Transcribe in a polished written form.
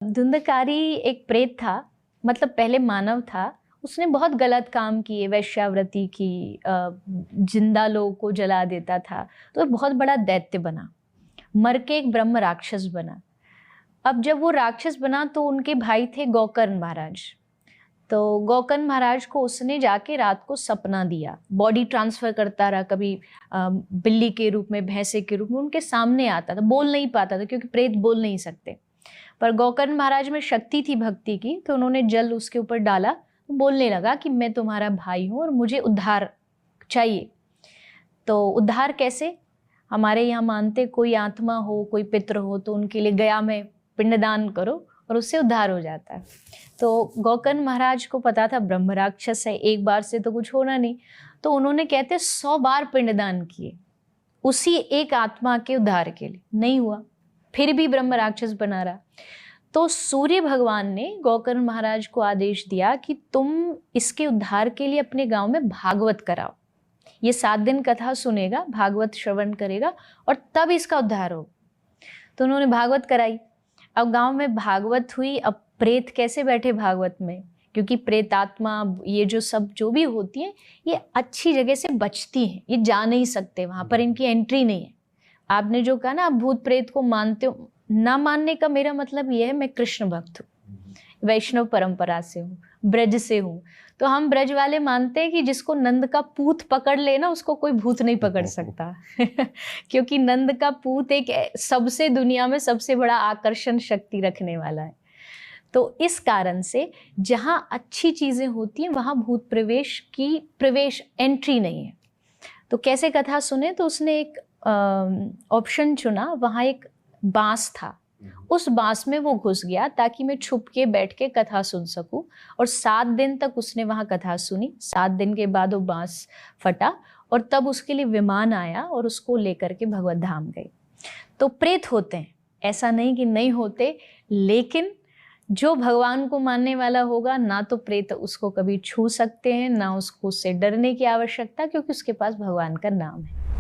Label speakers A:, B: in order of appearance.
A: धुंधकारी एक प्रेत था, मतलब पहले मानव था। उसने बहुत गलत काम किए, वैश्यावृत्ति की, जिंदा लोगों को जला देता था, तो बहुत बड़ा दैत्य बना, मर के एक ब्रह्म राक्षस बना। अब जब वो राक्षस बना तो उनके भाई थे गोकर्ण महाराज। तो गोकर्ण महाराज को उसने जाके रात को सपना दिया, बॉडी ट्रांसफर करता रहा, कभी बिल्ली के रूप में, भैंसे के रूप में उनके सामने आता था। बोल नहीं पाता था क्योंकि प्रेत बोल नहीं सकते, पर गोकर्ण महाराज में शक्ति थी भक्ति की, तो उन्होंने जल उसके ऊपर डाला, तो बोलने लगा कि मैं तुम्हारा भाई हूँ और मुझे उद्धार चाहिए। तो उद्धार कैसे? हमारे यहाँ मानते कोई आत्मा हो, कोई पितृ हो, तो उनके लिए गया में पिंडदान करो और उससे उद्धार हो जाता है। तो गोकर्ण महाराज को पता था ब्रह्म राक्षस है, एक बार से तो कुछ होना नहीं, तो उन्होंने कहते 100 बार पिंडदान किए उसी एक आत्मा के उद्धार के लिए, नहीं हुआ, फिर भी ब्रह्म राक्षस बना रहा। तो सूर्य भगवान ने गोकर्ण महाराज को आदेश दिया कि तुम इसके उद्धार के लिए अपने गांव में भागवत कराओ, ये 7 दिन कथा सुनेगा, भागवत श्रवण करेगा और तब इसका उद्धार हो। तो उन्होंने भागवत कराई। अब गांव में भागवत हुई। अब प्रेत कैसे बैठे भागवत में, क्योंकि प्रेतात्मा ये जो सब जो भी होती है ये अच्छी जगह से बचती हैं, ये जा नहीं सकते, वहां पर इनकी एंट्री नहीं है। आपने जो कहा ना आप भूत प्रेत को मानते हो, ना मानने का मेरा मतलब ये है मैं कृष्ण भक्त हूँ, वैष्णव परंपरा से हूँ, ब्रज से हूँ। तो हम ब्रज वाले मानते हैं कि जिसको नंद का पूत पकड़ ले ना उसको कोई भूत नहीं पकड़ सकता क्योंकि नंद का पूत एक सबसे दुनिया में सबसे बड़ा आकर्षण शक्ति रखने वाला है। तो इस कारण से जहाँ अच्छी चीजें होती हैं वहाँ भूत प्रवेश एंट्री नहीं है। तो कैसे कथा सुने, तो उसने एक ऑप्शन चुना, वहाँ एक बांस था, उस बांस में वो घुस गया ताकि मैं छुप के बैठ के कथा सुन सकूं। और 7 दिन तक उसने वहाँ कथा सुनी। 7 दिन के बाद वो बांस फटा और तब उसके लिए विमान आया और उसको लेकर के भगवत धाम गए। तो प्रेत होते हैं, ऐसा नहीं कि नहीं होते, लेकिन जो भगवान को मानने वाला होगा ना तो प्रेत उसको कभी छू सकते हैं, ना उसको उससे डरने की आवश्यकता, क्योंकि उसके पास भगवान का नाम है।